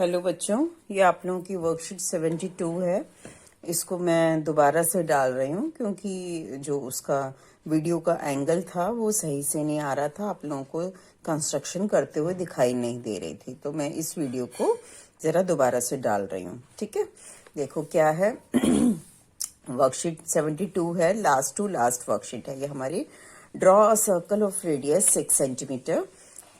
Hello बच्चों, ये आप लोगों की वर्कशीट 72 है। इसको मैं दोबारा से डाल रही हूँ क्योंकि जो उसका वीडियो का एंगल था वो सही से नहीं आ रहा था, आप लोगों को कंस्ट्रक्शन करते हुए दिखाई नहीं दे रही थी, तो मैं इस वीडियो को जरा दोबारा से डाल रही हूँ। ठीक है, देखो क्या है। वर्कशीट 72 है, लास्ट टू लास्ट वर्कशीट है ये हमारी। Draw a circle of radius 6 centimetre.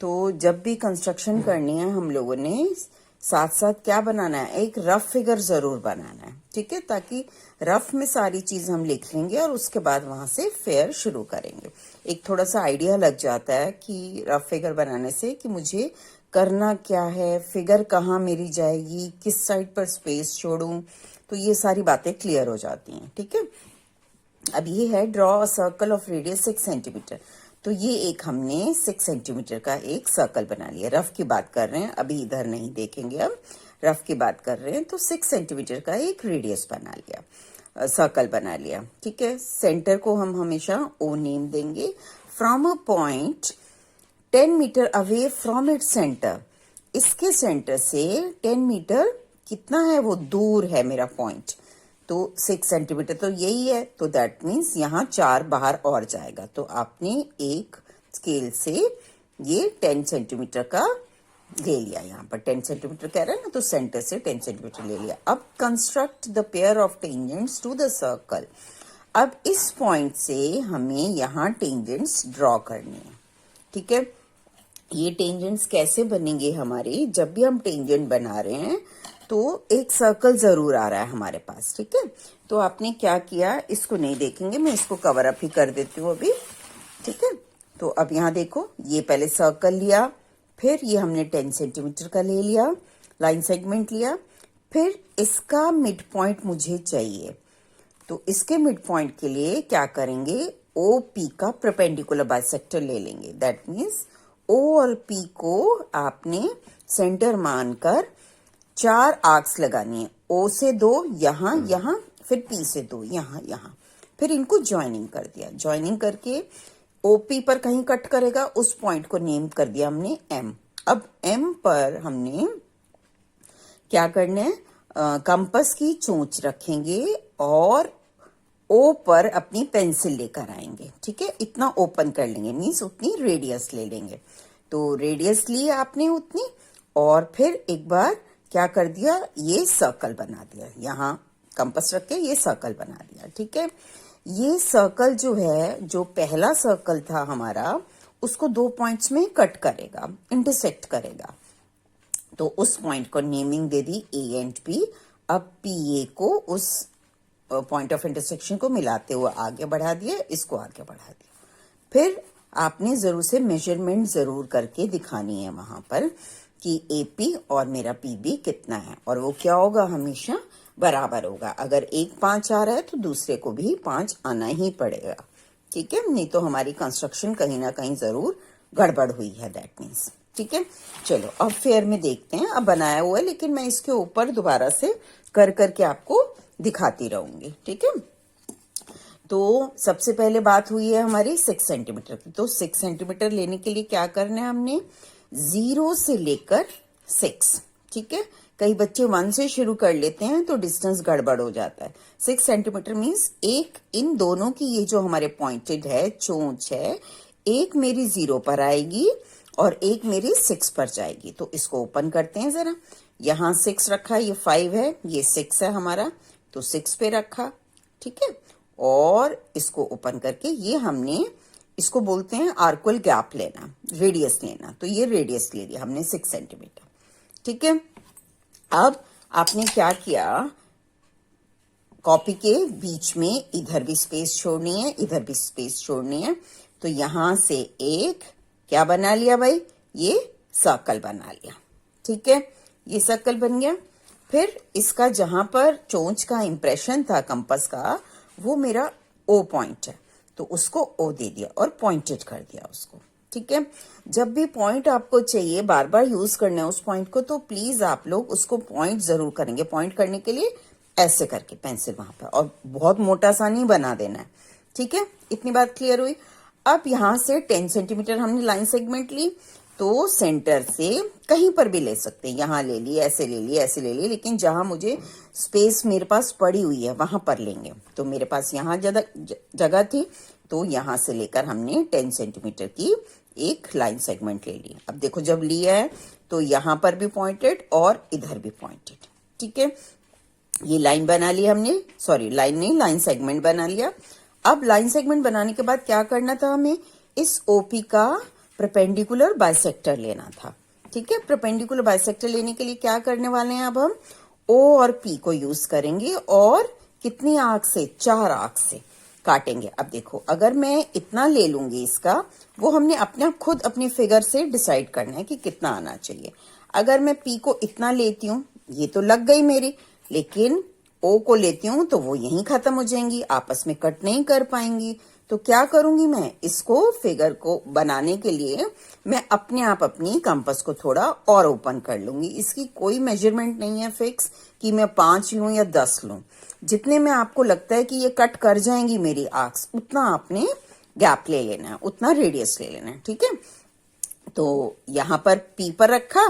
तो जब भी कंस्ट्रक्शन करनी है हम लोगों ने साथ साथ क्या बनाना है, एक रफ फिगर जरूर बनाना है। ठीक है, ताकि रफ में सारी चीज हम लिख लेंगे और उसके बाद वहां से फेयर शुरू करेंगे। एक थोड़ा सा आइडिया लग जाता है कि रफ फिगर बनाने से कि मुझे करना क्या है, फिगर कहाँ मेरी जाएगी, किस साइड पर स्पेस छोड़ूं, तो ये सारी बातें क्लियर हो जाती हैं। ठीक है, अब ये है draw a circle of radius 6 centimetre. तो ये एक हमने 6 सेंटीमीटर का एक सर्कल बना लिया। रफ की बात कर रहे हैं, अभी इधर नहीं देखेंगे, अब रफ की बात कर रहे हैं। तो 6 सेंटीमीटर का एक रेडियस बना लिया, सर्कल बना लिया। ठीक है, सेंटर को हम हमेशा ओ नेम देंगे। From a point 10 metre away from it centre, इसके सेंटर से 10 मीटर कितना है वो दूर है मेरा पॉइंट, तो 6 सेंटीमीटर तो यही है, तो दैट मीन्स यहाँ 4 बाहर और जाएगा। तो आपने एक स्केल से ये 10 सेंटीमीटर का ले लिया, यहाँ पर 10 सेंटीमीटर कह रहे हैं ना, तो सेंटर से 10 सेंटीमीटर ले लिया। अब construct the pair of tangents to the circle. अब इस पॉइंट से हमें यहाँ टेंजेंट्स ड्रॉ करनी है। ठीक है, ये टेंजेंट्स कैसे बनेंगे हमारे, जब भी हम टेंजेंट बना रहे हैं तो एक सर्कल जरूर आ रहा है हमारे पास। ठीक है, तो आपने क्या किया, इसको नहीं देखेंगे, मैं इसको कवर अप ही कर देती हूँ अभी। ठीक है, तो अब यहाँ देखो, ये पहले सर्कल लिया, फिर ये हमने 10 सेंटीमीटर का ले लिया, लाइन सेगमेंट लिया, फिर इसका मिड पॉइंट मुझे चाहिए। तो इसके मिड पॉइंट के लिए क्या करेंगे, ओ पी का परपेंडिकुलर बाइसेक्टर ले लेंगे। दैट मीन्स ओ और पी को आपने सेंटर मानकर 4 आर्क्स लगानी है। ओ से 2 यहाँ यहाँ, फिर पी से 2 यहाँ यहाँ, फिर इनको ज्वाइनिंग कर दिया। ज्वाइनिंग करके ओपी पर कहीं कट करेगा, उस पॉइंट को नेम कर दिया हमने एम। अब एम पर हमने क्या करना है, कंपास की चोंच रखेंगे और ओ पर अपनी पेंसिल लेकर आएंगे। ठीक है, इतना ओपन कर लेंगे, मीन्स उतनी रेडियस ले लेंगे। तो रेडियस ली आपने उतनी, और फिर एक बार क्या कर दिया, ये सर्कल बना दिया, यहाँ कंपास रख के ये सर्कल बना दिया। ठीक है, ये सर्कल जो है, जो पहला सर्कल था हमारा, उसको 2 पॉइंट्स में कट करेगा, इंटरसेक्ट करेगा। तो उस पॉइंट को naming they the A and P. अब पी ए को उस पॉइंट ऑफ इंटरसेक्शन को मिलाते हुए आगे बढ़ा दिया, इसको आगे बढ़ा दिया। फिर आपने जरूर से मेजरमेंट जरूर करके दिखानी है वहां पर कि एपी और मेरा पीबी कितना है, और वो क्या होगा, हमेशा बराबर होगा। अगर एक 5 आ रहा है तो दूसरे को भी 5 आना ही पड़ेगा। ठीक है, नहीं तो हमारी कंस्ट्रक्शन कहीं ना कहीं जरूर गड़बड़ हुई है, दैट मीन्स। ठीक है, चलो अब फेयर में देखते हैं। अब बनाया हुआ है, लेकिन मैं इसके ऊपर दोबारा से कर करके आपको दिखाती रहूंगी। ठीक है, तो सबसे पहले बात हुई है हमारी 6 सेंटीमीटर की। तो 6 सेंटीमीटर लेने के लिए क्या करना है हमने, 0 से लेकर 6। ठीक है, कई बच्चे 1 से शुरू कर लेते हैं तो डिस्टेंस गड़बड़ हो जाता है। 6 सेंटीमीटर मीन्स एक इन दोनों की, ये जो हमारे पॉइंटेड है चोंच है, एक मेरी 0 पर आएगी और एक मेरी 6 पर जाएगी। तो इसको ओपन करते हैं जरा। यहाँ 6 रखा, ये 5 है, ये 6 है हमारा, तो 6 पे रखा। ठीक है, और इसको ओपन करके ये हमने, इसको बोलते हैं आर्कुअल गैप लेना, रेडियस लेना। तो ये रेडियस ले लिया हमने 6 सेंटीमीटर। ठीक है, अब आपने क्या किया, कॉपी के बीच में इधर भी स्पेस छोड़नी है, इधर भी स्पेस छोड़नी है। तो यहां से एक क्या बना लिया भाई, ये सर्कल बना लिया। ठीक है, ये सर्कल बन गया। फिर इसका जहां पर चोंच का इंप्रेशन था कंपास का, वो मेरा ओ पॉइंट है, तो उसको ओ दे दिया और पॉइंटेड कर दिया उसको। ठीक है, जब भी पॉइंट आपको चाहिए, बार बार यूज करना है उस पॉइंट को, तो प्लीज आप लोग उसको पॉइंट जरूर करेंगे। पॉइंट करने के लिए ऐसे करके पेंसिल वहां पर, और बहुत मोटा सा नहीं बना देना है। ठीक है, इतनी बात क्लियर हुई। अब यहां से 10 सेंटीमीटर हमने लाइन सेगमेंट ली, तो सेंटर से कहीं पर भी ले सकते हैं, यहाँ ले लिए, ऐसे ले लिए, ऐसे ले लिए, लेकिन जहां मुझे स्पेस मेरे पास पड़ी हुई है वहां पर लेंगे। तो मेरे पास यहाँ जगह थी, तो यहाँ से लेकर हमने 10 सेंटीमीटर की एक लाइन सेगमेंट ले ली। अब देखो जब लिया है तो यहाँ पर भी पॉइंटेड और इधर भी पॉइंटेड, ठीक है। ये लाइन बना ली हमने, सॉरी लाइन नहीं, लाइन सेगमेंट बना लिया। अब लाइन सेगमेंट बनाने के बाद क्या करना था, हमें इस ओपी का परपेंडिकुलर बाइसेक्टर लेना था, ठीक है। परपेंडिकुलर बाइसेक्टर लेने के लिए क्या करने वाले हैं, अब हम ओ और पी को यूज करेंगे और कितनी आर्क से, 4 आर्क से काटेंगे। अब देखो अगर मैं इतना ले लूंगी इसका, वो हमने अपने आप खुद अपनी फिगर से डिसाइड करना है कि कितना आना चाहिए। अगर मैं पी को इतना लेती हूँ, ये तो लग गई मेरी, लेकिन ओ को लेती हूँ तो वो यहीं खत्म हो जाएंगी, आपस में कट नहीं कर पाएंगी। तो क्या करूंगी मैं, इसको फिगर को बनाने के लिए मैं अपने आप अपनी कंपास को थोड़ा और ओपन कर लूंगी। इसकी कोई मेजरमेंट नहीं है फिक्स कि मैं 5 लूं या 10 लूं। जितने में आपको लगता है कि ये कट कर जाएंगी मेरी आर्क्स, उतना आपने गैप ले लेना है, उतना रेडियस ले लेना है, ठीक है। तो यहां पर पी पर रखा,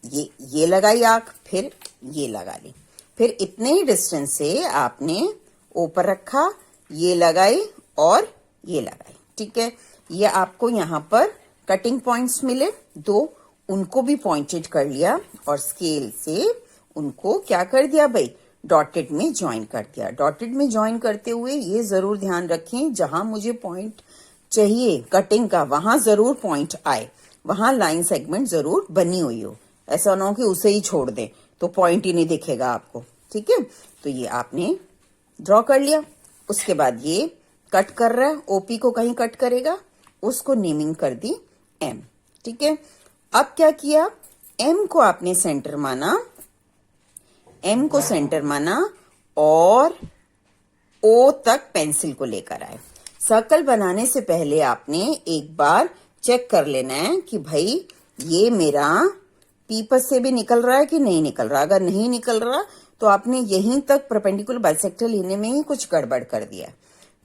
ये लगाई आर्क, फिर ये लगा ली, फिर इतने ही डिस्टेंस से आपने ओ पर रखा, ये लगाई और ये लगाई, ठीक है। ये आपको यहाँ पर कटिंग पॉइंट्स मिले 2, उनको भी पॉइंटेड कर लिया और स्केल से उनको क्या कर दिया भाई, डॉटेड में ज्वाइन कर दिया। डॉटेड में ज्वाइन करते हुए ये जरूर ध्यान रखें, जहां मुझे पॉइंट चाहिए कटिंग का वहां जरूर पॉइंट आए, वहां लाइन सेगमेंट जरूर बनी हुई हो। ऐसा ना हो कि उसे ही छोड़ दें तो पॉइंट ही नहीं दिखेगा आपको, ठीक है। तो ये आपने ड्रॉ कर लिया। उसके बाद ये कट कर रहा है, ओपी को कहीं कट करेगा, उसको नेमिंग कर दी एम, ठीक है। अब क्या किया, एम को आपने सेंटर माना, एम को सेंटर माना और ओ तक पेंसिल को लेकर आए। सर्कल बनाने से पहले आपने एक बार चेक कर लेना है कि भाई ये मेरा पी पर से भी निकल रहा है कि नहीं निकल रहा। अगर नहीं निकल रहा तो आपने यहीं तक परपेंडिकुलर बाइसेक्टर लेने में ही कुछ गड़बड़ कर दिया।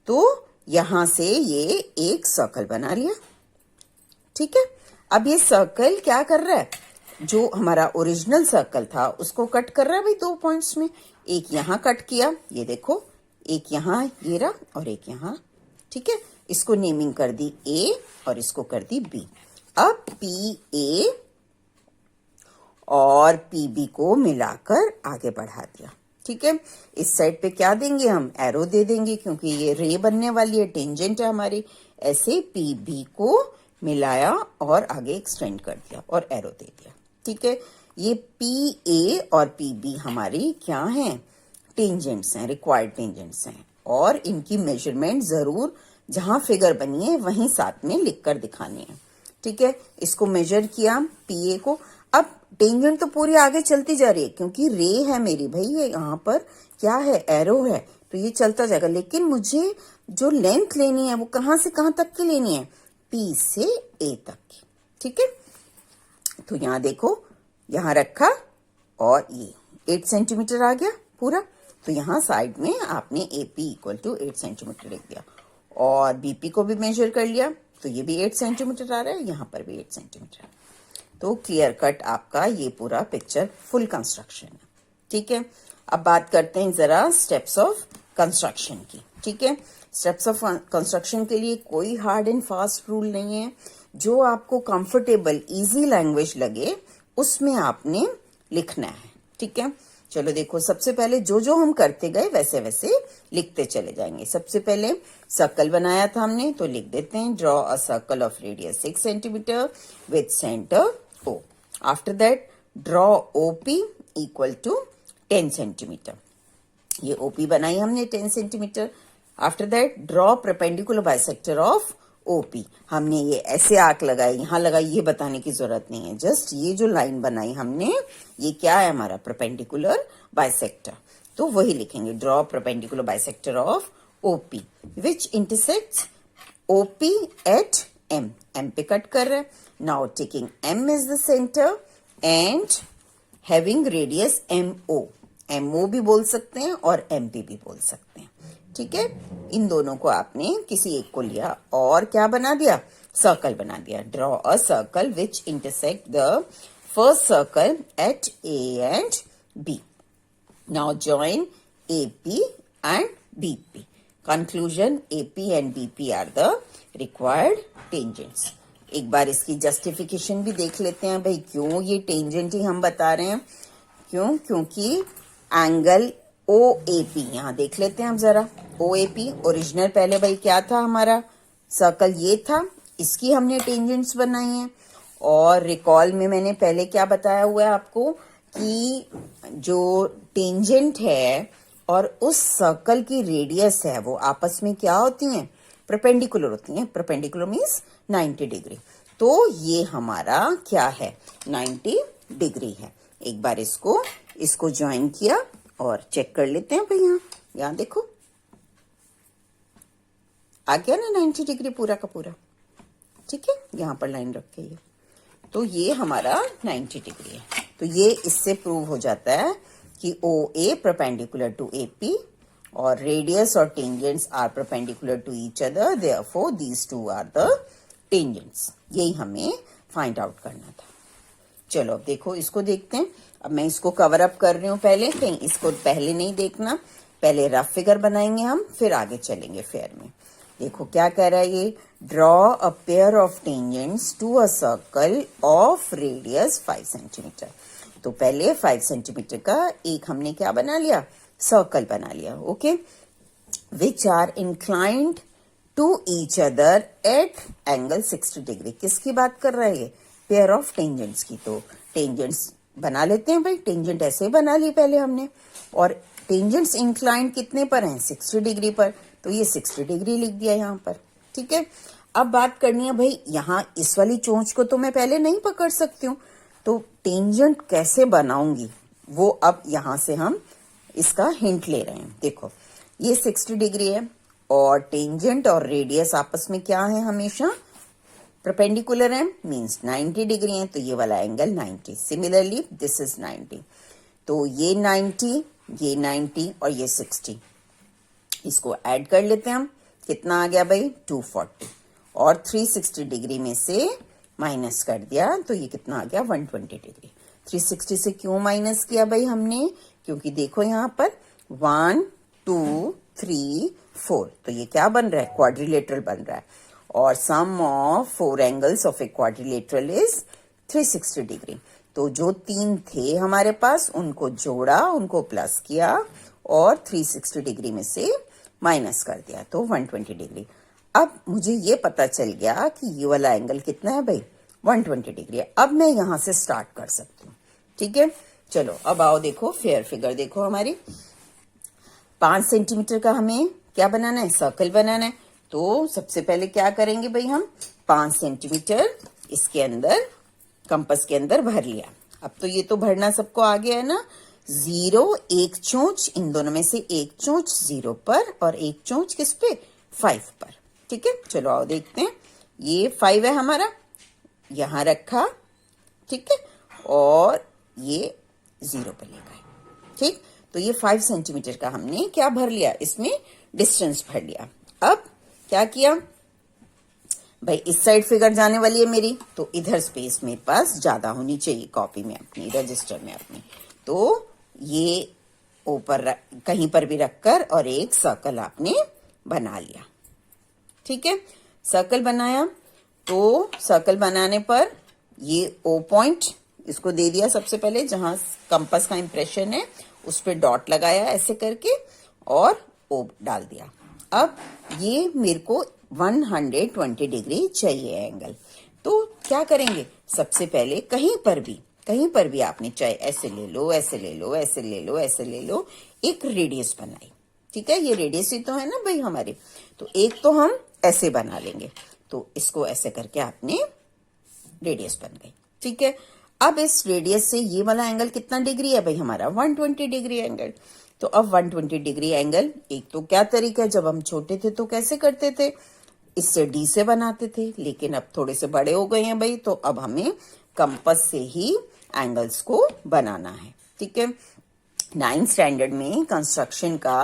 तो यहां से ये एक सर्कल बना लिया, ठीक है। अब ये सर्कल क्या कर रहा है, जो हमारा ओरिजिनल सर्कल था उसको कट कर रहा है भाई 2 पॉइंट्स में। एक यहां कट किया, ये देखो, एक यहां ये रहा और एक यहां, ठीक है। इसको नेमिंग कर दी ए और इसको कर दी बी। अब पी ए और पीबी को मिलाकर आगे बढ़ा दिया, ठीक है। इस साइड पे क्या देंगे, हम एरो दे देंगे क्योंकि ये रे बनने वाली है, टेंजेंट है हमारी। ऐसे पीबी को मिलाया और आगे एक्सटेंड कर दिया और एरो दे दिया, ठीक है। ये पी ए और पीबी हमारी क्या हैं, टेंजेंट्स हैं, रिक्वायर्ड टेंजेंट्स हैं, और इनकी मेजरमेंट जरूर जहां फिगर बनी है वहीं साथ में लिखकर दिखानी है, ठीक है। इसको मेजर किया पीए को। अब टेंजेंट तो पूरी आगे चलती जा रही है क्योंकि रे है मेरी भाई, ये यहाँ पर क्या है, एरो है, तो ये चलता जाएगा। लेकिन मुझे जो लेंथ लेनी है वो कहां से कहां तक की लेनी है, पी से ए तक की, ठीक है। तो यहाँ देखो, यहाँ रखा और ये 8 सेंटीमीटर आ गया पूरा। तो यहाँ साइड में आपने एपी इक्वल टू 8 सेंटीमीटर लिख दिया और बीपी को भी मेजर कर लिया, तो ये भी 8 सेंटीमीटर आ रहा है, यहाँ पर भी 8 सेंटीमीटर। तो क्लियर कट आपका ये पूरा पिक्चर फुल कंस्ट्रक्शन है, ठीक है। अब बात करते हैं जरा स्टेप्स ऑफ कंस्ट्रक्शन की, ठीक है। स्टेप्स ऑफ कंस्ट्रक्शन के लिए कोई हार्ड एंड फास्ट रूल नहीं है, जो आपको कंफर्टेबल इजी लैंग्वेज लगे उसमें आपने लिखना है, ठीक है। चलो देखो, सबसे पहले जो जो हम करते गए वैसे वैसे लिखते चले जाएंगे। सबसे पहले सर्कल बनाया था हमने, तो लिख देते हैं draw a circle of radius 6 centimetre with centre O. After that, draw OP equal to 10 centimetre. ये OP बनाई हमने 10 centimetre. After that, draw perpendicular bisector of OP। हमने ये ऐसे आर्क लगाई, यहाँ लगाई, ये बताने की जरूरत नहीं है। जस्ट ये जो लाइन बनाई हमने, ये क्या है हमारा परपेंडिकुलर बाइसेक्टर, तो वही लिखेंगे, draw perpendicular bisector of OP which intersects OP at M। M पे कट कर रहे हैं। Now taking M as the center and having radius MO। MO भी बोल सकते हैं और MP भी बोल सकते हैं, ठीक है। इन दोनों को आपने किसी एक को लिया और क्या बना दिया, सर्कल बना दिया। Draw a circle which intersect the first circle at A and B. Now join AP and BP. Conclusion, AP and BP are the required tangents. एक बार इसकी जस्टिफिकेशन भी देख लेते हैं भाई, क्यों ये टेंजेंट ही हम बता रहे हैं। क्यों? क्योंकि एंगल OAP, यहां देख लेते हैं हम जरा। OAP ओरिजिनल पहले भाई क्या था हमारा, सर्कल ये था, इसकी हमने टेंजेंट्स बनाई हैं। और रिकॉल में मैंने पहले क्या बताया हुआ है आपको कि जो टेंजेंट है और उस सर्कल की रेडियस है वो आपस में क्या होती हैं, परपेंडिकुलर होती हैं। Perpendicular means 90 degree. तो ये हमारा क्या है, 90 डिग्री है। एक बार इसको ज्वाइन किया और चेक कर लेते हैं भाई। यहाँ देखो आ गया ना 90 डिग्री पूरा का पूरा। ठीक है, यहाँ पर लाइन रख के ये, तो ये हमारा 90 डिग्री है। तो ये इससे प्रूव हो जाता है कि OA परपेंडिकुलर टू AP और रेडियस और tangents are perpendicular to each other, therefore these two are the tangents. यही हमें फाइंड आउट करना था। चलो अब देखो, इसको देखते हैं। अब मैं इसको कवर अप कर रही हूँ पहले, कहीं इसको पहले नहीं देखना। पहले रफ फिगर बनाएंगे हम, फिर आगे चलेंगे फेयर में। देखो क्या कह रहा है ये, draw a pair of tangents to a circle of radius 5 centimetre. तो पहले 5 सेंटीमीटर का एक हमने क्या बना लिया, सर्कल बना लिया। Okay, which are inclined to each other at angle 60 degree. किसकी बात कर रहा है ये, पेयर ऑफ टेंजेंट्स की। तो टेंजेंट्स बना लेते हैं भाई, टेंजेंट ऐसे ही बना ली पहले हमने। और टेंजेंट्स इंक्लाइंड कितने पर हैं, 60 डिग्री पर। तो ये 60 डिग्री लिख दिया यहाँ पर। ठीक है, अब बात करनी है भाई, यहाँ इस वाली चोंच को तो मैं पहले नहीं पकड़ सकती हूँ, तो टेंजेंट कैसे बनाऊंगी वो अब यहां से हम इसका हिंट ले रहे हैं। देखो ये 60 डिग्री है और टेंजेंट और रेडियस आपस में क्या है, हमेशा परपेंडिकुलर है, मींस 90 डिग्री है। तो ये वाला एंगल 90। Similarly this is 90। तो ये 90 और ये 60, इसको ऐड कर लेते हैं हम। कितना आ गया भाई, 240। और 360 डिग्री में से माइनस कर दिया तो ये कितना आ गया, 120 डिग्री। 360 से क्यों माइनस किया भाई हमने, क्योंकि देखो यहाँ पर 1 2 3 4, तो ये क्या बन रहा है, क्वाड्रिलेटरल बन रहा है। और sum of 4 angles of a quadrilateral is 360 degree. तो जो 3 थे हमारे पास उनको जोड़ा, उनको प्लस किया और 360 डिग्री में से माइनस कर दिया, तो 120 डिग्री। अब मुझे ये पता चल गया कि ये वाला एंगल कितना है भाई, 120 डिग्री है। अब मैं यहां से स्टार्ट कर सकती हूँ। ठीक है, चलो अब आओ देखो फेयर फिगर। देखो हमारी 5 सेंटीमीटर का हमें क्या बनाना है, सर्कल बनाना है। तो सबसे पहले क्या करेंगे भाई, हम 5 सेंटीमीटर इसके अंदर कंपास के अंदर भर लिया। अब तो ये तो भरना सबको आ गया है ना। 0 एक चोंच, इन दोनों में से एक चोंच 0 पर और एक चोंच किस पे, 5 पर। ठीक है, चलो आओ देखते हैं। ये 5 है हमारा, यहां रखा। ठीक है, और ये 0 पर ले गए। ठीक, तो ये 5 सेंटीमीटर का हमने क्या भर लिया, इसमें डिस्टेंस भर लिया। अब क्या किया भाई, इस साइड फिगर जाने वाली है मेरी, तो इधर स्पेस मेरे पास ज्यादा होनी चाहिए कॉपी में अपनी, रजिस्टर में अपनी। तो ये ऊपर कहीं पर भी रखकर और एक सर्कल आपने बना लिया। ठीक है, सर्कल बनाया। तो सर्कल बनाने पर ये O पॉइंट इसको दे दिया सबसे पहले, जहां कंपास का इंप्रेशन है उस पर डॉट लगाया ऐसे करके और O डाल दिया। अब ये मेरे को 120 डिग्री चाहिए एंगल। तो क्या करेंगे, सबसे पहले कहीं पर भी आपने चाहे ऐसे ले लो, ऐसे ले लो, ऐसे ले लो, ऐसे ले लो, एक रेडियस बनाई। ठीक है, ये रेडियस ही तो है ना भाई हमारे। तो एक तो हम ऐसे बना लेंगे, तो इसको ऐसे करके आपने रेडियस बन गई। ठीक है, अब इस रेडियस से ये वाला एंगल कितना डिग्री है भाई हमारा, 120 डिग्री एंगल। तो अब 120 डिग्री एंगल, एक तो क्या तरीका है, जब हम छोटे थे तो कैसे करते थे, इससे डी से बनाते थे, लेकिन अब थोड़े से बड़े हो गए हैं भाई, तो अब हमें कंपास से ही एंगल्स को बनाना है। ठीक है, 9th स्टैंडर्ड में कंस्ट्रक्शन का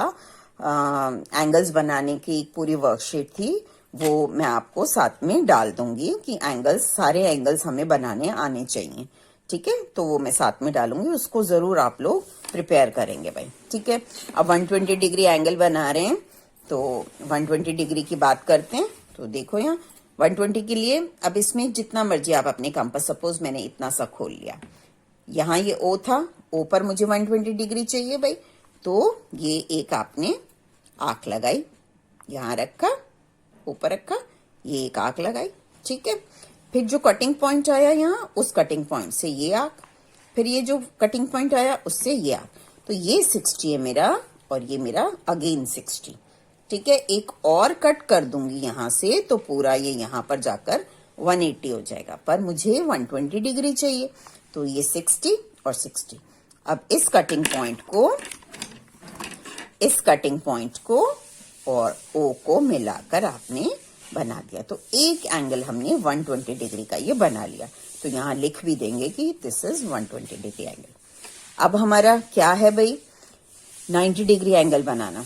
एंगल्स बनाने की एक पूरी वर्कशीट थी, वो मैं आपको साथ में डाल दूंगी कि एंगल्स, सारे एंगल्स हमें बनाने आने चाहिए। ठीक है, तो वो मैं साथ में डालूंगी, उसको जरूर आप लोग प्रिपेयर करेंगे भाई। ठीक है, अब 120 डिग्री एंगल बना रहे हैं, तो 120 डिग्री की बात करते हैं। तो देखो यहाँ 120 के लिए अब इसमें जितना मर्जी आप अपने कंपास, सपोज मैंने इतना सा खोल लिया, यहाँ ये ओ था, ओ पर मुझे 120 डिग्री चाहिए भाई, तो ये एक आपने आंख लगाई, यहाँ रखा, ऊपर रखा, ये एक आंख लगाई। ठीक है, फिर जो कटिंग पॉइंट आया यहाँ, उस कटिंग पॉइंट से ये आंख, फिर ये जो कटिंग पॉइंट आया उससे ये आंख, तो ये 60 है मेरा, और ये मेरा अगेन 60। ठीक है, एक और कट कर दूंगी यहां से, तो पूरा ये यहां पर जाकर 180 हो जाएगा, पर मुझे 120 डिग्री चाहिए, तो ये 60 और 60। अब इस कटिंग पॉइंट को और ओ को मिलाकर आपने बना दिया, तो एक एंगल हमने 120 डिग्री का ये बना लिया। तो यहां लिख भी देंगे कि दिस इज 120 डिग्री एंगल। अब हमारा क्या है भाई, 90 डिग्री एंगल बनाना।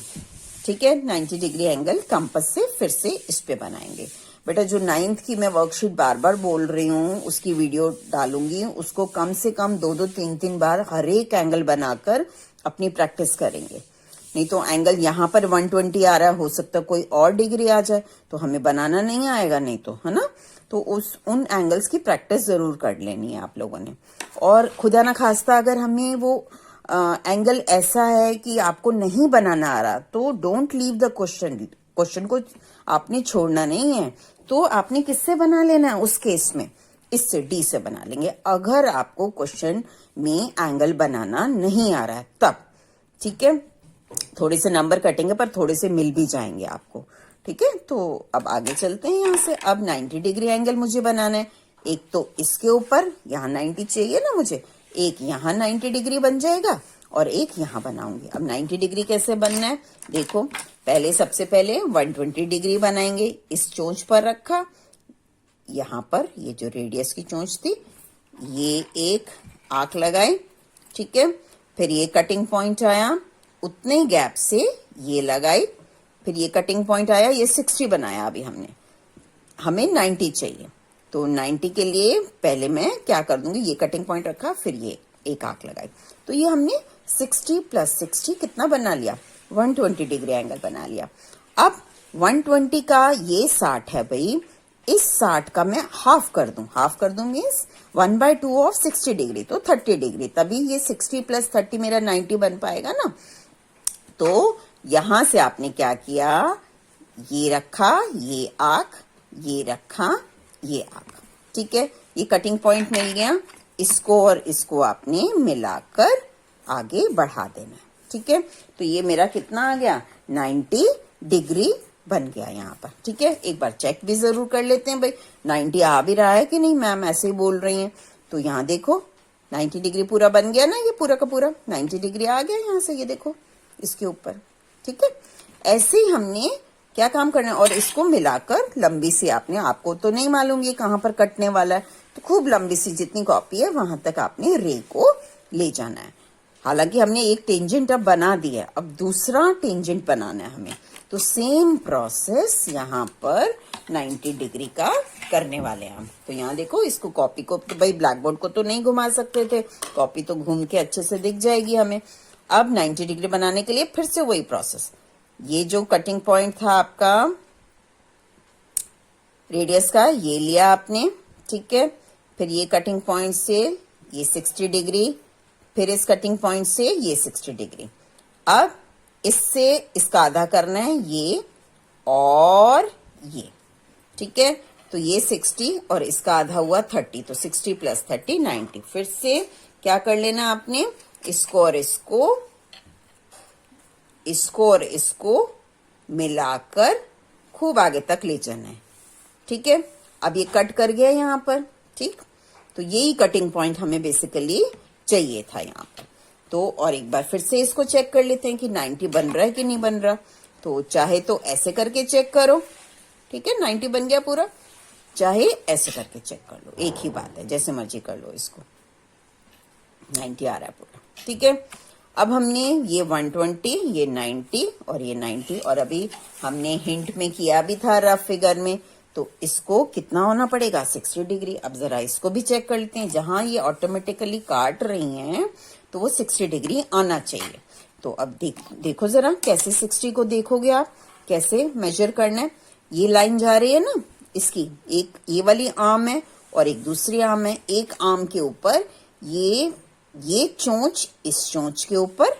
ठीक है, 90 डिग्री एंगल कंपास से फिर से इस पे बनाएंगे। बेटा जो 9th की मैं वर्कशीट बार बार बोल रही हूँ, उसकी वीडियो डालूंगी, उसको कम से कम 2-2 3-3 बार हर एक एंगल बनाकर अपनी प्रैक्टिस करेंगे। नहीं तो एंगल यहाँ पर 120 आ रहा है, हो सकता है कोई और डिग्री आ जाए, तो हमें बनाना नहीं आएगा, नहीं तो, है ना। तो उन एंगल्स की प्रैक्टिस जरूर कर लेनी है आप लोगों ने। और खुदा ना खास्ता अगर हमें वो एंगल ऐसा है कि आपको नहीं बनाना आ रहा, तो डोंट लीव द क्वेश्चन को आपने छोड़ना नहीं है, तो आपने किससे बना लेना है उस केस में, इससे डी से बना लेंगे, अगर आपको क्वेश्चन में एंगल बनाना नहीं आ रहा है तब। ठीक है, थोड़े से नंबर कटेंगे पर थोड़े से मिल भी जाएंगे आपको। ठीक है, तो अब आगे चलते हैं यहाँ से। अब 90 डिग्री एंगल मुझे बनाना है, एक तो इसके ऊपर यहाँ 90 चाहिए ना मुझे, एक यहाँ 90 डिग्री बन जाएगा और एक यहाँ बनाऊंगी। अब 90 डिग्री कैसे बनना है, देखो पहले सबसे पहले 120 डिग्री बनाएंगे। इस चोंच पर रखा, यहाँ पर ये जो रेडियस की चोंच थी, ये एक आंख लगाई। ठीक है, फिर ये कटिंग पॉइंट आया, उतने गैप से ये लगाई, फिर ये कटिंग पॉइंट आया, ये 60 बनाया। अभी हमें 90 चाहिए, तो 90 के लिए पहले मैं क्या कर दूंगी, ये कटिंग पॉइंट रखा, फिर ये एक आंख लगाई, तो ये हमने 60 + 60 कितना बना लिया, 120 डिग्री एंगल बना लिया। अब 120 का ये 60 है भाई, इस 60 का मैं हाफ कर दूं मीन्स 1/2 ऑफ 60 डिग्री, तो 30 डिग्री, तभी ये 60 + 30 मेरा 90 बन पाएगा ना। तो यहां से आपने क्या किया, ये रखा, ये आंख, ये रखा, ये आंख। ठीक है, ये कटिंग पॉइंट मिल गया, इसको और इसको आपने मिलाकर आगे बढ़ा देना। ठीक है, तो ये मेरा कितना आ गया, 90 डिग्री बन गया यहाँ पर। ठीक है, एक बार चेक भी जरूर कर लेते हैं भाई 90 आ भी रहा है कि नहीं, मैम ऐसे ही बोल रही हैं। तो यहाँ देखो 90 डिग्री पूरा बन गया ना, ये पूरा का पूरा 90 डिग्री आ गया यहाँ से, ये देखो इसके ऊपर। ठीक है, ऐसे ही हमने क्या काम करना है, और इसको मिलाकर लंबी सी, आपको तो नहीं मालूम ये कहाँ पर कटने वाला है, तो खूब लंबी सी जितनी कॉपी है वहां तक आपने रे को ले जाना है। हालांकि हमने एक टेंजेंट अब बना दिया है, अब दूसरा टेंजेंट बनाना है हमें, तो सेम प्रोसेस यहाँ पर 90 डिग्री का करने वाले हैं हम। तो यहाँ देखो, इसको कॉपी को तो भाई ब्लैक बोर्ड को तो नहीं घुमा सकते थे, कॉपी तो घूम के अच्छे से दिख जाएगी हमें। अब 90 डिग्री बनाने के लिए फिर से वही प्रोसेस, ये जो कटिंग पॉइंट था आपका रेडियस का, ये लिया आपने। ठीक है, फिर ये कटिंग पॉइंट से ये 60 डिग्री, फिर इस कटिंग पॉइंट से ये 60 डिग्री। अब इससे इसका आधा करना है, ये और ये। ठीक है, तो ये 60 और इसका आधा हुआ 30, तो 60 + 30 90। फिर से क्या कर लेना आपने, इसको और इसको मिलाकर खूब आगे तक ले जाना है। ठीक है, अब ये कट कर गया यहाँ पर। ठीक, तो यही कटिंग पॉइंट हमें बेसिकली चाहिए था यहाँ पर। तो और एक बार फिर से इसको चेक कर लेते हैं कि 90 बन रहा है कि नहीं बन रहा। तो चाहे तो ऐसे करके चेक करो, ठीक है 90 बन गया पूरा, चाहे ऐसे करके चेक कर लो, एक ही बात है, जैसे मर्जी कर लो इसको, 90 आ रहा है पूरा। ठीक है, अब हमने ये 120, ये 90 और ये 90, और अभी हमने हिंट में किया भी था रफ फिगर में, तो इसको कितना होना पड़ेगा 60 डिग्री। अब जरा इसको भी चेक कर लेते हैं, जहां ये ऑटोमेटिकली काट रही हैं तो वो 60 डिग्री आना चाहिए। तो अब देखो जरा कैसे 60 को देखोगे आप, कैसे मेजर करना है। ये लाइन जा रही है ना इसकी, एक ये वाली आर्म है और एक दूसरी आर्म है। एक आर्म के ऊपर ये चोंच इस चोंच के ऊपर,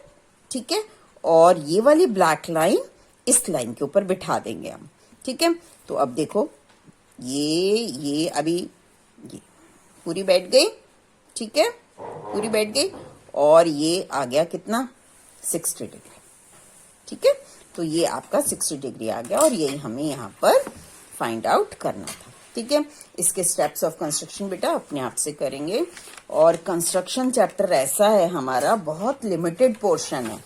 ठीक है, और ये वाली ब्लैक लाइन इस लाइन के ऊपर बिठा देंगे हम, ठीक है। तो अब देखो ये अभी ये पूरी बैठ गई, ठीक है, पूरी बैठ गई, और ये आ गया कितना 60 डिग्री, ठीक है। तो ये आपका 60 डिग्री आ गया और यही हमें यहाँ पर फाइंड आउट करना था, ठीक है। इसके स्टेप्स ऑफ कंस्ट्रक्शन बेटा अपने आप से करेंगे। और कंस्ट्रक्शन चैप्टर ऐसा है हमारा, बहुत लिमिटेड पोर्शन है,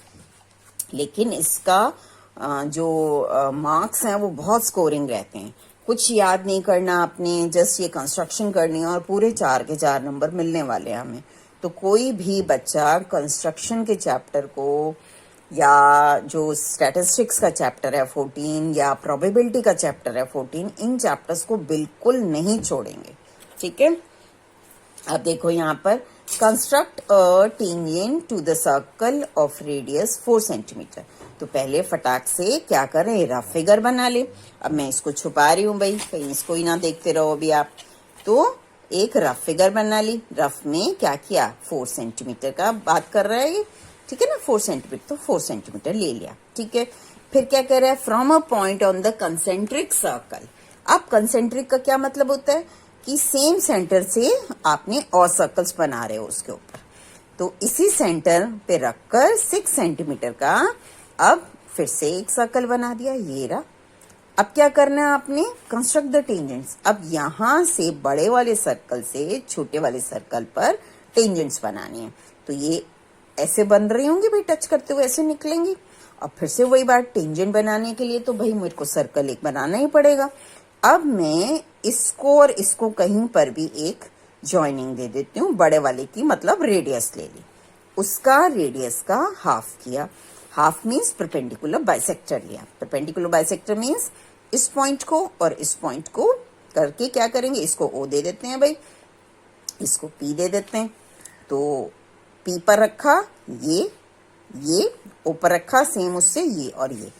लेकिन इसका जो मार्क्स हैं वो बहुत स्कोरिंग रहते हैं। कुछ याद नहीं करना आपने, जस्ट ये कंस्ट्रक्शन करनी है और पूरे 4 के 4 नंबर मिलने वाले हैं हमें। तो कोई भी बच्चा कंस्ट्रक्शन के चैप्टर को, या जो स्टैटिस्टिक्स का चैप्टर है 14, या प्रोबेबिलिटी का चैप्टर है 14, इन चैप्टर्स को बिल्कुल नहीं छोड़ेंगे, ठीक है। अब देखो यहाँ पर construct a tangent to the circle of radius 4 centimetre. तो पहले फटाक से क्या करें, रफ फिगर बना ले। अब मैं इसको छुपा रही हूँ भाई, कहीं इसको ही ना देखते रहो अभी आप। तो एक रफ फिगर बना ली। रफ में क्या किया, 4 सेंटीमीटर का बात कर रहा है ये, ठीक है ना, 4 सेंटीमीटर, तो 4 सेंटीमीटर ले लिया, ठीक है। फिर क्या कह रहा है, from a point on the concentric circle. अब कंसेंट्रिक का क्या मतलब होता है कि सेम सेंटर से आपने और सर्कल्स बना रहे हो उसके ऊपर। तो इसी सेंटर पे रखकर 6 सेंटीमीटर का अब फिर से एक सर्कल बना दिया, ये रहा। अब क्या करना है आपने, कंस्ट्रक्ट द टेंजेंट्स। अब यहां से बड़े वाले सर्कल से छोटे वाले सर्कल पर टेंजेंट्स बनानी है। तो ये ऐसे बन रही होंगी भाई, टच करते हुए ऐसे निकलेंगी। अब फिर से वही बात, टेंजेंट बनाने के लिए तो भाई मेरे को सर्कल एक बनाना ही पड़ेगा। अब मैं इसको और इसको कहीं पर भी एक ज्वाइनिंग दे देती हूँ, बड़े वाले की मतलब रेडियस ले ली, उसका रेडियस का हाफ किया। हाफ मीन्स परपेंडिकुलर बाइसेक्टर लिया। परपेंडिकुलर बाइसेक्टर मीन्स इस पॉइंट को और इस पॉइंट को करके क्या करेंगे, इसको ओ दे देते हैं भाई, इसको पी दे देते हैं। तो पी पर रखा ये ऊपर रखा सेम उससे ये, और ये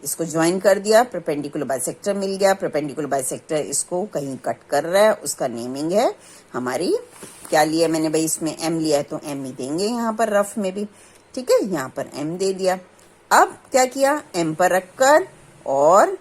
इसको ज्वाइन कर दिया, परपेंडिकुलर बाइसेक्टर मिल गया। परपेंडिकुलर बाइसेक्टर इसको कहीं कट कर रहा है, उसका नेमिंग है हमारी, क्या लिया मैंने भाई, इसमें एम लिया है तो एम ही देंगे यहाँ पर रफ में भी, ठीक है। यहाँ पर एम दे दिया। अब क्या किया, एम पर रखकर और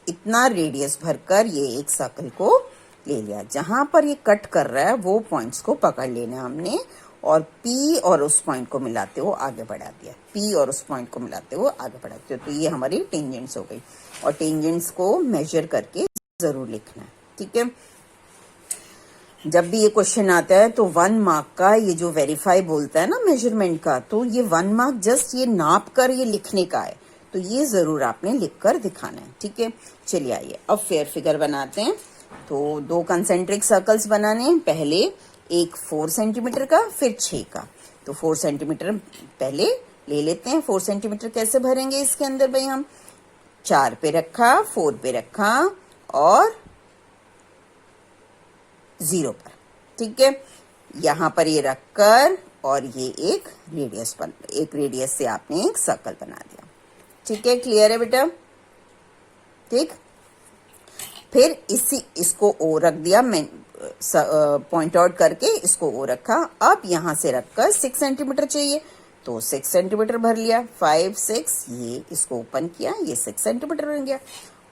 इतना रेडियस भरकर ये एक सर्कल को ले लिया। जहां पर ये कट कर रहा है वो पॉइंट्स को पकड़ लेना हमने, और P और उस पॉइंट को मिलाते हुए आगे बढ़ा दिया। P और उस पॉइंट को मिलाते हुए आगे बढ़ाते हो, तो ये हमारी टेंजेंट्स हो गई। और टेंजेंट्स को मेजर करके जरूर लिखना है, ठीक है। जब भी ये क्वेश्चन आता है तो 1 मार्क का ये जो वेरीफाई बोलता है ना मेजरमेंट का, तो ये 1 मार्क जस्ट ये नाप कर ये लिखने का है, तो ये जरूर आपने लिख कर दिखाना है, ठीक है। चलिए आइए अब फेयर फिगर बनाते हैं। तो 2 कंसेंट्रिक सर्कल्स बनाने हैं, पहले एक 4 सेंटीमीटर का फिर 6 का। तो 4 सेंटीमीटर पहले ले लेते हैं। 4 सेंटीमीटर कैसे भरेंगे इसके अंदर भाई, हम 4 पे रखा, 4 पे रखा और 0 पर, ठीक है। यहां पर ये रखकर और ये एक रेडियस से आपने एक सर्कल बना दिया, ठीक है। क्लियर है बेटा, ठीक। फिर इसको ओ रख दिया, मैं पॉइंट आउट करके इसको ओ रखा। अब यहां से रखकर 6 सेंटीमीटर चाहिए, तो 6 सेंटीमीटर भर लिया, 5 6, ये इसको ओपन किया, ये 6 सेंटीमीटर बन गया।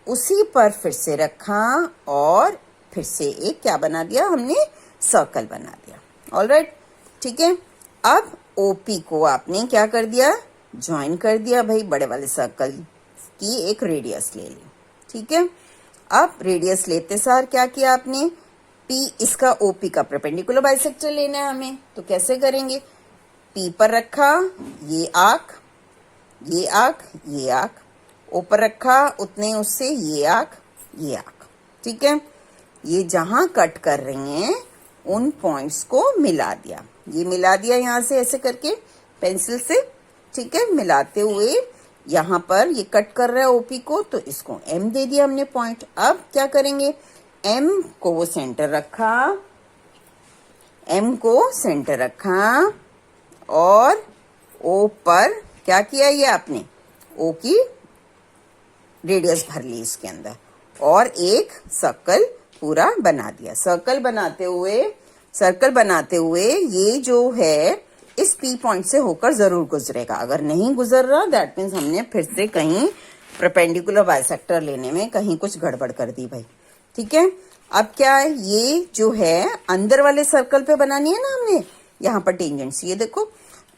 उसी पर फिर से रखा और फिर से एक क्या बना दिया हमने, सर्कल बना दिया। ऑलराइट, ठीक है। अब ओपी को आपने क्या कर दिया, ज्वाइन कर दिया भाई, बड़े वाले सर्कल की एक रेडियस ले ली, ठीक है। अब रेडियस लेते सार क्या किया आपने, P इसका OP का परपेंडिकुलर बाइसेक्टर लेना है हमें, तो कैसे करेंगे, P पर रखा, ये आर्क, ये आर्क, ये आर्क, ऊपर रखा उतने उससे ये आर्क, ये आर्क, ठीक है। ये जहां कट कर रही हैं उन पॉइंट्स को मिला दिया, ये मिला दिया यहां से ऐसे करके, पेंसिल से, ठीक है। मिलाते हुए यहाँ पर ये कट कर रहा है ओपी को, तो इसको एम दे दिया हमने पॉइंट। अब क्या करेंगे, एम को सेंटर रखा, एम को सेंटर रखा और ओ पर क्या किया, ये आपने ओ की रेडियस भर ली इसके अंदर और एक सर्कल पूरा बना दिया। सर्कल बनाते हुए ये जो है इस पी पॉइंट से होकर जरूर गुजरेगा। अगर नहीं गुजर रहा दैट मीन्स हमने फिर से कहीं परपेंडिकुलर बाइसेक्टर लेने में कहीं कुछ गड़बड़ कर दी भाई, ठीक है। अब क्या है, ये जो है अंदर वाले सर्कल पे बनानी है ना हमने, यहाँ पर टेंजेंट्स ये देखो,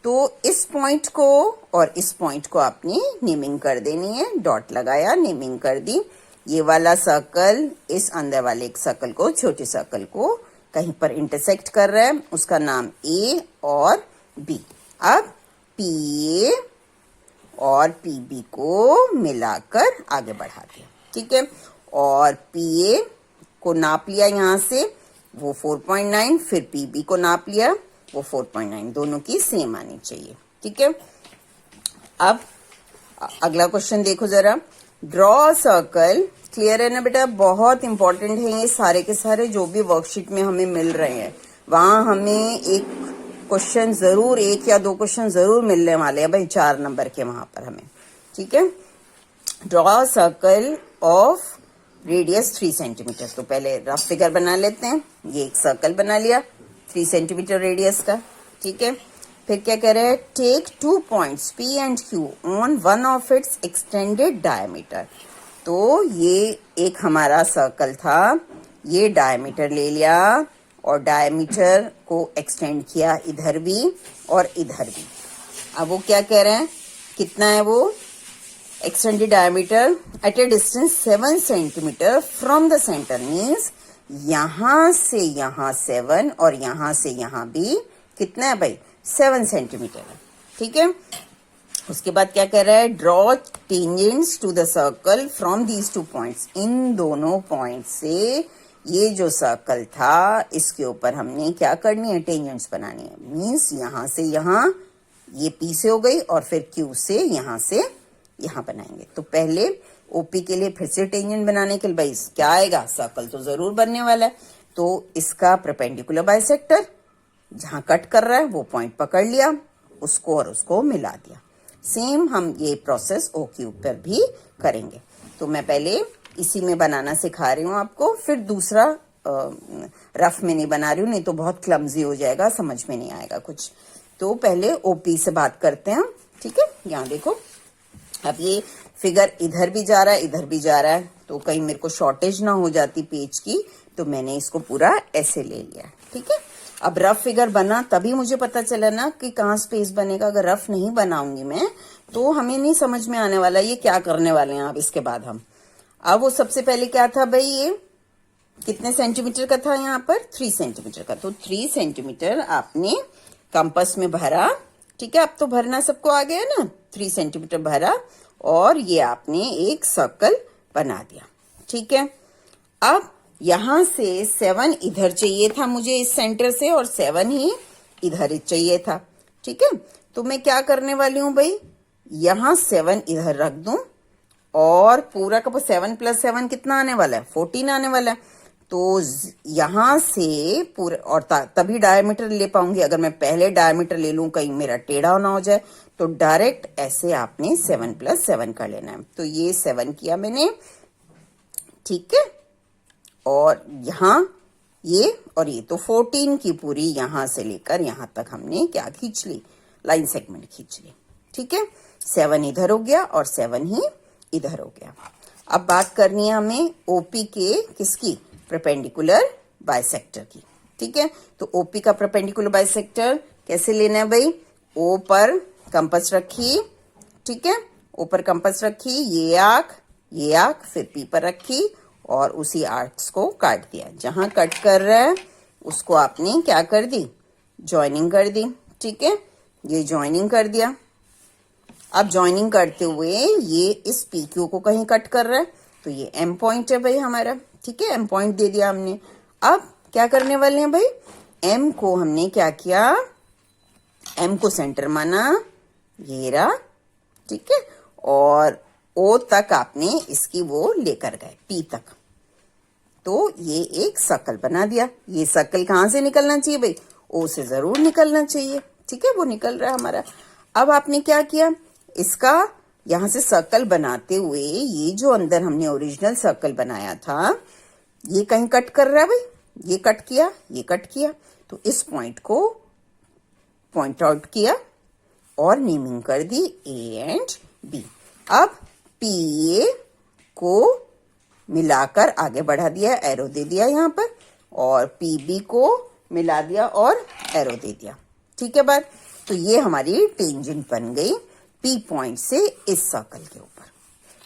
तो इस पॉइंट को और इस पॉइंट को आपने नेमिंग कर देनी है। डॉट लगाया, नेमिंग कर दी। ये वाला सर्कल इस अंदर वाले एक सर्कल को, छोटे सर्कल को कहीं पर इंटरसेक्ट कर रहा है, उसका नाम ए और बी। अब पी ए और पी बी को मिलाकर आगे बढ़ा दिया, ठीक है। और पी ए को नाप लिया यहाँ से, वो 4.9, फिर पी बी को नाप लिया, वो 4.9, दोनों की सेम आनी चाहिए, ठीक है। अब अगला क्वेश्चन देखो जरा, ड्रॉ सर्कल। क्लियर है ना बेटा, बहुत इंपॉर्टेंट है ये सारे के सारे जो भी वर्कशीट में हमें मिल रहे हैं, वहां हमें एक क्वेश्चन जरूर, एक या दो क्वेश्चन जरूर मिलने वाले हैं भाई, 4 नंबर के वहां पर हमें, ठीक है। Draw circle of radius 3 centimetre. तो पहले रफ फिगर बना लेते हैं। ये एक सर्कल बना लिया 3 सेंटीमीटर रेडियस का, ठीक है। फिर क्या कह रहे हैं, take 2 points P and Q on one of its extended diameter. तो ये एक हमारा सर्कल था, ये डायमीटर ले लिया और डायमीटर को एक्सटेंड किया इधर भी और इधर भी। अब वो क्या कह रहे हैं, कितना है वो extended diameter at a distance 7 centimetre from the centre, means यहां से यहां 7 और यहां से यहां भी कितना है भाई, 7 सेंटीमीटर है, ठीक है। उसके बाद क्या कह रहा है, draw tangents to the circle from these 2 points. इन दोनों पॉइंट से ये जो सर्कल था इसके ऊपर हमने क्या करनी है, टेंजेंट्स बनानी है। मीन्स यहां से यहां ये P से हो गई और फिर Q से यहां बनाएंगे। तो पहले ओपी के लिए फिर से टेंजेंट बनाने के लिए भाई क्या आएगा, सर्कल तो जरूर बनने वाला है। तो इसका परपेंडिकुलर बाइसेक्टर जहां कट कर रहा है वो पॉइंट पकड़ लिया, उसको और उसको मिला दिया। सेम हम ये प्रोसेस ओ क्यूब पर भी करेंगे। तो मैं पहले इसी में बनाना सिखा रही हूँ आपको, फिर दूसरा रफ में नहीं बना रही हूँ, नहीं तो बहुत क्लमजी हो जाएगा, समझ में नहीं आएगा कुछ। तो पहले ओपी से बात करते हैं, ठीक है। यहाँ देखो, अब ये फिगर इधर भी जा रहा है, इधर भी जा रहा है, तो कहीं मेरे को शॉर्टेज ना हो जाती पेज की, तो मैंने इसको पूरा ऐसे ले लिया, ठीक है। अब रफ फिगर बना तभी मुझे पता चला ना कि कहाँ स्पेस बनेगा। अगर रफ नहीं बनाऊंगी मैं तो हमें नहीं समझ में आने वाला ये क्या करने वाले हैं अब इसके बाद हम। अब वो सबसे पहले क्या था भाई, ये कितने सेंटीमीटर का था यहाँ पर, 3 सेंटीमीटर का। तो 3 सेंटीमीटर आपने कंपास में भरा, ठीक है। अब तो भरना सबको आ गया ना, 3 सेंटीमीटर भरा और ये आपने एक सर्कल बना दिया, ठीक है। अब यहां से 7 इधर चाहिए था मुझे इस सेंटर से और 7 ही इधर चाहिए था, ठीक है। तो मैं क्या करने वाली हूं भाई, यहां 7 इधर रख दूं और पूरा का 7 + 7 कितना आने वाला है, 14 आने वाला है। तो यहां से पूरे और तभी डायमीटर ले पाऊंगी। अगर मैं पहले डायमीटर ले लूं कहीं मेरा टेढ़ा ना हो जाए, तो डायरेक्ट ऐसे आपने 7 + 7 कर लेना है। तो ये 7 किया मैंने, ठीक है। और यहाँ ये और ये, तो 14 की पूरी यहां से लेकर यहां तक हमने क्या खींच ली, लाइन सेगमेंट खींच ली, ठीक है। 7 इधर हो गया और 7 ही इधर हो गया। अब बात करनी है हमें ओपी के किसकी, परपेंडिकुलर बाइसेक्टर की, ठीक है। तो ओपी का परपेंडिकुलर बाइसेक्टर कैसे लेना है भाई, ओ पर कंपास रखी, ठीक है, ओ पर कंपास रखी, ये आर्क फिर पी पर रखी और उसी आर्क्स को काट दिया। जहां कट कर रहा है उसको आपने क्या कर दी, ज्वाइनिंग कर दी, ठीक है। ये ज्वाइनिंग कर दिया। अब ज्वाइनिंग करते हुए ये इस पी क्यू को कहीं कट कर रहा है, तो ये एम पॉइंट है भाई हमारा, ठीक है। एम पॉइंट दे दिया हमने। अब क्या करने वाले हैं भाई, एम को हमने क्या किया, एम को सेंटर माना, ये रहा, ठीक है, और ओ तक आपने इसकी वो लेकर गए, पी तक, तो ये एक सर्कल बना दिया। ये सर्कल कहाँ से निकलना चाहिए भाई? ओ से जरूर निकलना चाहिए, ठीक है, वो निकल रहा है हमारा। अब आपने क्या किया, इसका यहां से सर्कल बनाते हुए ये जो अंदर हमने ओरिजिनल सर्कल बनाया था, ये कहीं कट कर रहा है भाई, ये कट किया, ये कट किया, तो इस पॉइंट को पॉइंट आउट किया और नेमिंग कर दी ए एंड बी। अब पी ए को मिलाकर आगे बढ़ा दिया, एरो दे दिया यहाँ पर, और पीबी को मिला दिया और एरो दे दिया, ठीक है बात। तो ये हमारी टेंजेंट बन गई पी पॉइंट से इस सर्कल के ऊपर,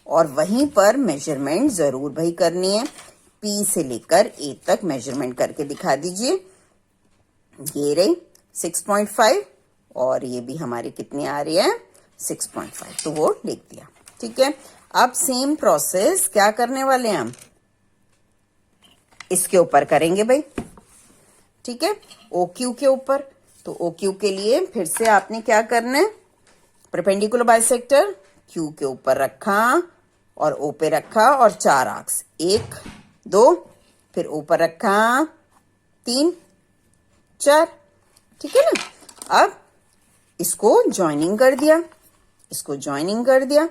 और वहीं पर मेजरमेंट जरूर भाई करनी है। पी से लेकर ए तक मेजरमेंट करके दिखा दीजिए। ये रही 6.5 और ये भी हमारी कितनी आ रही है 6.5, तो वो लिख दिया, ठीक है। अब सेम प्रोसेस क्या करने वाले हैं हम, इसके ऊपर करेंगे भाई, ठीक है, ओ क्यू के ऊपर। तो ओ क्यू के लिए फिर से आपने क्या करना है, परपेंडिकुलर बाइसेक्टर क्यू के ऊपर रखा और ओ पे रखा और 4 आर्क्स, 1 2, फिर ऊपर रखा 3 4, ठीक है ना। अब इसको ज्वाइनिंग कर दिया, इसको ज्वाइनिंग कर दिया,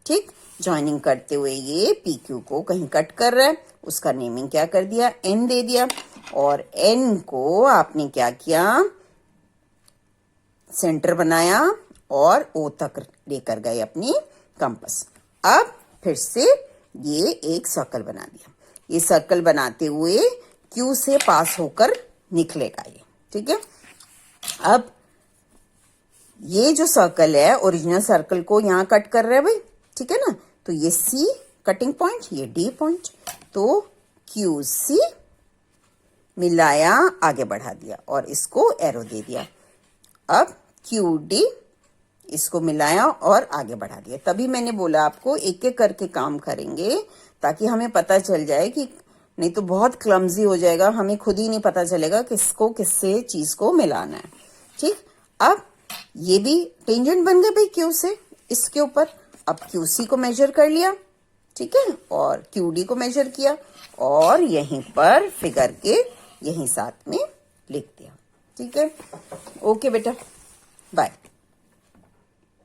ठीक। ज्वाइनिंग करते हुए ये पी क्यू को कहीं कट कर रहा है, उसका नेमिंग क्या कर दिया, एन दे दिया, और एन को आपने क्या किया, सेंटर बनाया और ओ तक लेकर गए अपनी कंपास। अब फिर से ये एक सर्कल बना दिया, ये सर्कल बनाते हुए क्यू से पास होकर निकलेगा ये, ठीक है। अब ये जो सर्कल है ओरिजिनल सर्कल को यहां कट कर रहा है भाई, ठीक है ना, तो ये सी कटिंग पॉइंट, ये डी पॉइंट, तो क्यू सी मिलाया, आगे बढ़ा दिया और इसको एरो दे दिया। अब क्यू डी इसको मिलाया और आगे बढ़ा दिया। तभी मैंने बोला आपको एक एक करके काम करेंगे ताकि हमें पता चल जाए, कि नहीं तो बहुत क्लमजी हो जाएगा, हमें खुद ही नहीं पता चलेगा किसको किससे चीज को मिलाना है, ठीक। अब ये भी टेंजेंट बन गए भाई क्यू से इसके ऊपर। अब क्यू सी को मेजर कर लिया, ठीक है, और क्यू डी को मेजर किया और यहीं पर फिगर के यहीं साथ में लिख दिया, ठीक है। ओके बेटा, बाय।